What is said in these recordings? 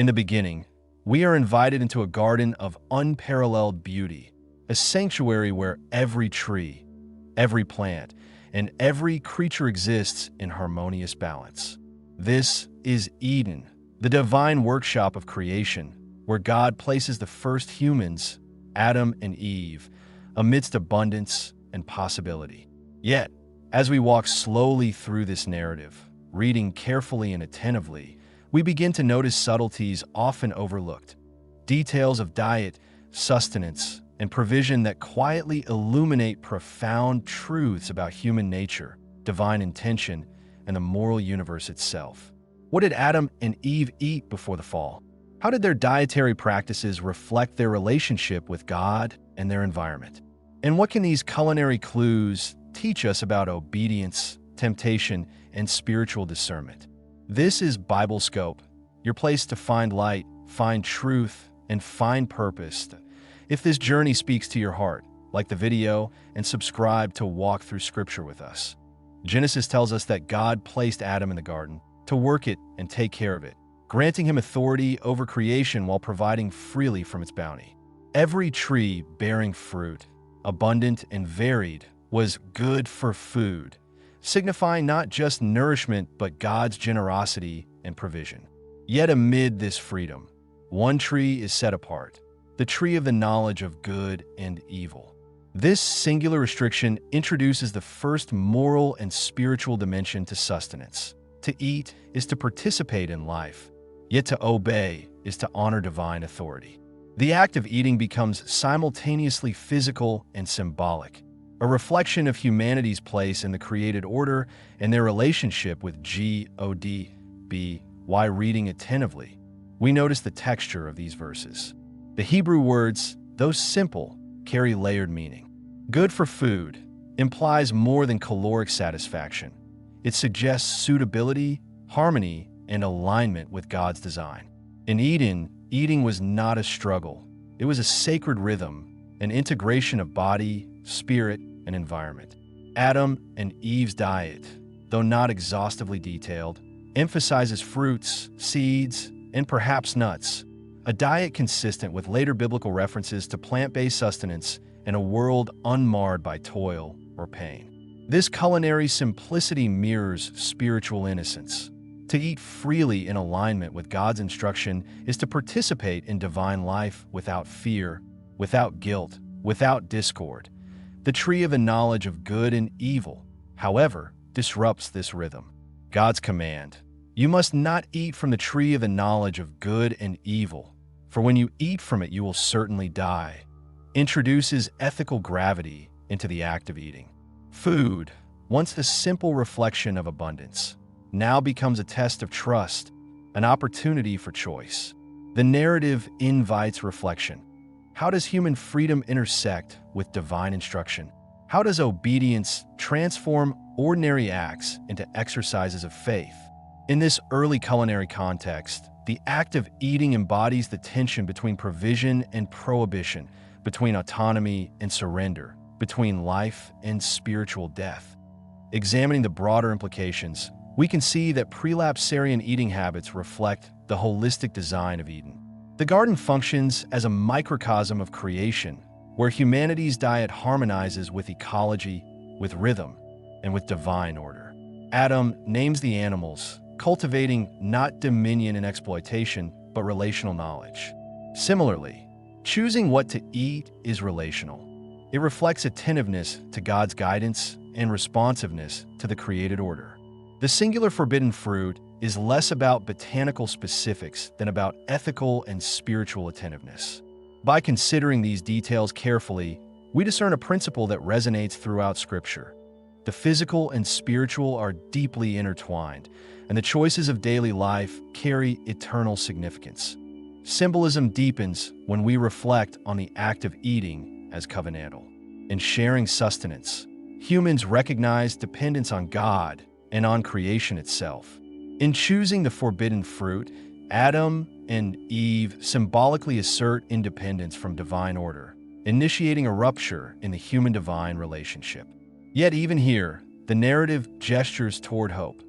In the beginning, we are invited into a garden of unparalleled beauty, a sanctuary where every tree, every plant, and every creature exists in harmonious balance. This is Eden, the divine workshop of creation, where God places the first humans, Adam and Eve, amidst abundance and possibility. Yet, as we walk slowly through this narrative, reading carefully and attentively, we begin to notice subtleties often overlooked, details of diet, sustenance, and provision that quietly illuminate profound truths about human nature, divine intention, and the moral universe itself. What did Adam and Eve eat before the fall? How did their dietary practices reflect their relationship with God and their environment? And what can these culinary clues teach us about obedience, temptation, and spiritual discernment? This is Bible Scope, your place to find light, find truth, and find purpose. If this journey speaks to your heart, like the video and subscribe to walk through Scripture with us. Genesis tells us that God placed Adam in the garden to work it and take care of it, granting him authority over creation while providing freely from its bounty. Every tree bearing fruit, abundant and varied, was good for food, signifying not just nourishment but God's generosity and provision. Yet amid this freedom, one tree is set apart, the tree of the knowledge of good and evil. This singular restriction introduces the first moral and spiritual dimension to sustenance. To eat is to participate in life, yet to obey is to honor divine authority. The act of eating becomes simultaneously physical and symbolic, a reflection of humanity's place in the created order and their relationship with God. Why reading attentively, we notice the texture of these verses. The Hebrew words, though simple, carry layered meaning. Good for food implies more than caloric satisfaction. It suggests suitability, harmony, and alignment with God's design. In Eden, eating was not a struggle. It was a sacred rhythm, an integration of body, spirit, and environment. Adam and Eve's diet, though not exhaustively detailed, emphasizes fruits, seeds, and perhaps nuts, a diet consistent with later biblical references to plant-based sustenance and a world unmarred by toil or pain. This culinary simplicity mirrors spiritual innocence. To eat freely in alignment with God's instruction is to participate in divine life without fear, without guilt, without discord. The tree of the knowledge of good and evil, however, disrupts this rhythm. God's command, "You must not eat from the tree of the knowledge of good and evil, for when you eat from it you will certainly die," introduces ethical gravity into the act of eating. Food, once a simple reflection of abundance, now becomes a test of trust, an opportunity for choice. The narrative invites reflection. How does human freedom intersect with divine instruction? How does obedience transform ordinary acts into exercises of faith? In this early culinary context, the act of eating embodies the tension between provision and prohibition, between autonomy and surrender, between life and spiritual death. Examining the broader implications, we can see that pre-lapsarian eating habits reflect the holistic design of Eden. The garden functions as a microcosm of creation, where humanity's diet harmonizes with ecology, with rhythm, and with divine order. Adam names the animals, cultivating not dominion and exploitation, but relational knowledge. Similarly, choosing what to eat is relational. It reflects attentiveness to God's guidance and responsiveness to the created order. The singular forbidden fruit is less about botanical specifics than about ethical and spiritual attentiveness. By considering these details carefully, we discern a principle that resonates throughout Scripture. The physical and spiritual are deeply intertwined, and the choices of daily life carry eternal significance. Symbolism deepens when we reflect on the act of eating as covenantal. In sharing sustenance, humans recognize dependence on God and on creation itself. In choosing the forbidden fruit, Adam and Eve symbolically assert independence from divine order, initiating a rupture in the human-divine relationship. Yet even here, the narrative gestures toward hope.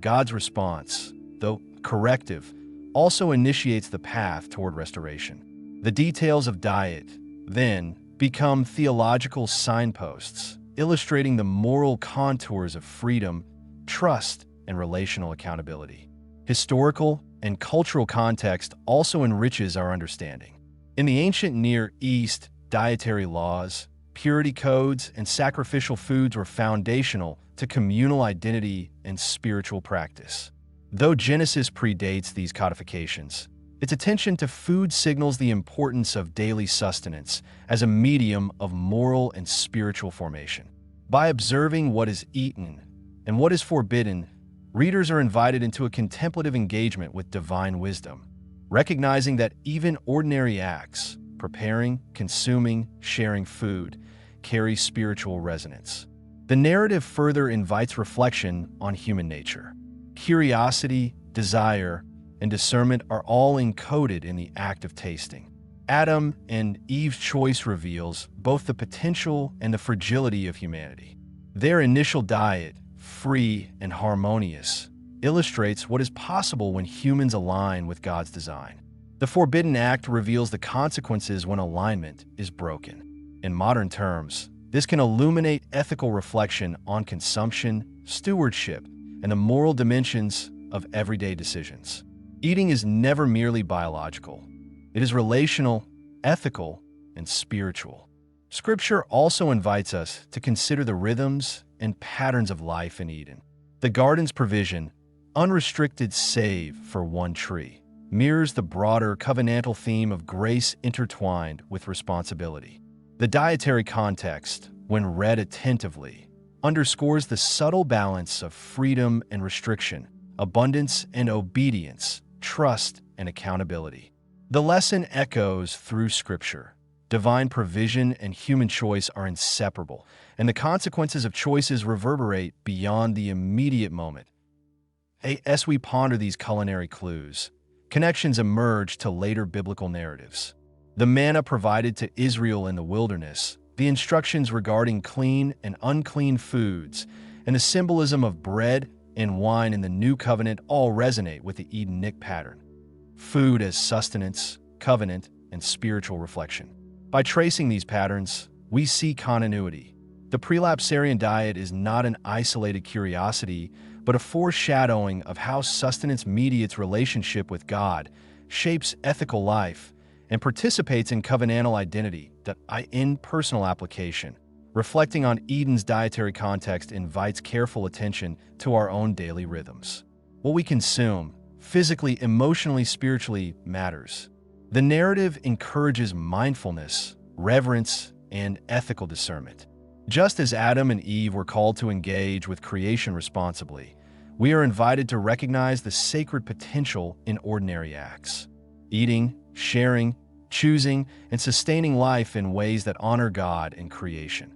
God's response, though corrective, also initiates the path toward restoration. The details of diet, then, become theological signposts, illustrating the moral contours of freedom, trust, and relational accountability. Historical and cultural context also enriches our understanding. In the ancient Near East, dietary laws, purity codes, and sacrificial foods were foundational to communal identity and spiritual practice. Though Genesis predates these codifications, its attention to food signals the importance of daily sustenance as a medium of moral and spiritual formation. By observing what is eaten and what is forbidden, readers are invited into a contemplative engagement with divine wisdom, recognizing that even ordinary acts, preparing, consuming, sharing food, carry spiritual resonance. The narrative further invites reflection on human nature. Curiosity, desire, and discernment are all encoded in the act of tasting. Adam and Eve's choice reveals both the potential and the fragility of humanity. Their initial diet, free and harmonious, illustrates what is possible when humans align with God's design. The forbidden act reveals the consequences when alignment is broken. In modern terms, this can illuminate ethical reflection on consumption, stewardship, and the moral dimensions of everyday decisions. Eating is never merely biological. It is relational, ethical, and spiritual. Scripture also invites us to consider the rhythms and patterns of life in Eden. The garden's provision, unrestricted save for one tree, mirrors the broader covenantal theme of grace intertwined with responsibility. The dietary context, when read attentively, underscores the subtle balance of freedom and restriction, abundance and obedience, trust and accountability. The lesson echoes through Scripture. Divine provision and human choice are inseparable, and the consequences of choices reverberate beyond the immediate moment. As we ponder these culinary clues, connections emerge to later biblical narratives. The manna provided to Israel in the wilderness, the instructions regarding clean and unclean foods, and the symbolism of bread and wine in the New Covenant all resonate with the Edenic pattern. Food as sustenance, covenant, and spiritual reflection. By tracing these patterns, we see continuity. The pre-lapsarian diet is not an isolated curiosity, but a foreshadowing of how sustenance mediates relationship with God, shapes ethical life, and participates in covenantal identity in personal application. Reflecting on Eden's dietary context invites careful attention to our own daily rhythms. What we consume, physically, emotionally, spiritually, matters. The narrative encourages mindfulness, reverence, and ethical discernment. Just as Adam and Eve were called to engage with creation responsibly, we are invited to recognize the sacred potential in ordinary acts. Eating, sharing, choosing, and sustaining life in ways that honor God and creation.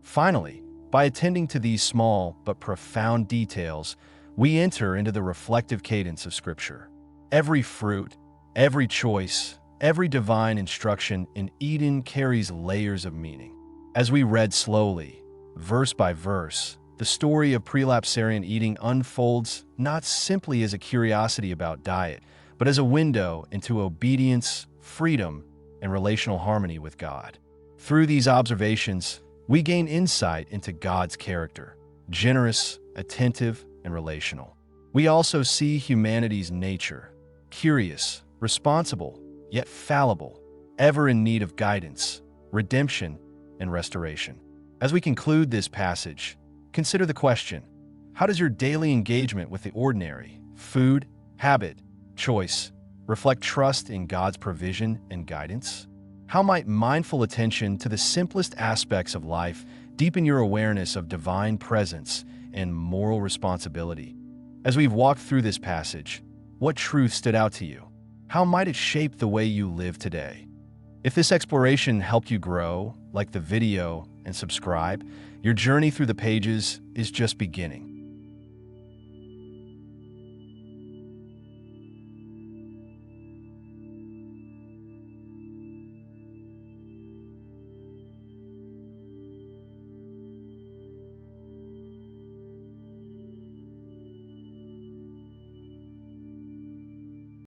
Finally, by attending to these small but profound details, we enter into the reflective cadence of Scripture. Every fruit, every choice, every divine instruction in Eden carries layers of meaning. As we read slowly, verse by verse, the story of pre-lapsarian eating unfolds not simply as a curiosity about diet, but as a window into obedience, freedom, and relational harmony with God. Through these observations, we gain insight into God's character, generous, attentive, and relational. We also see humanity's nature, curious, responsible, yet fallible, ever in need of guidance, redemption, and restoration. As we conclude this passage, consider the question: how does your daily engagement with the ordinary, food, habit, choice, reflect trust in God's provision and guidance? How might mindful attention to the simplest aspects of life deepen your awareness of divine presence and moral responsibility? As we've walked through this passage, what truth stood out to you? How might it shape the way you live today? If this exploration helped you grow, like the video and subscribe. Your journey through the pages is just beginning.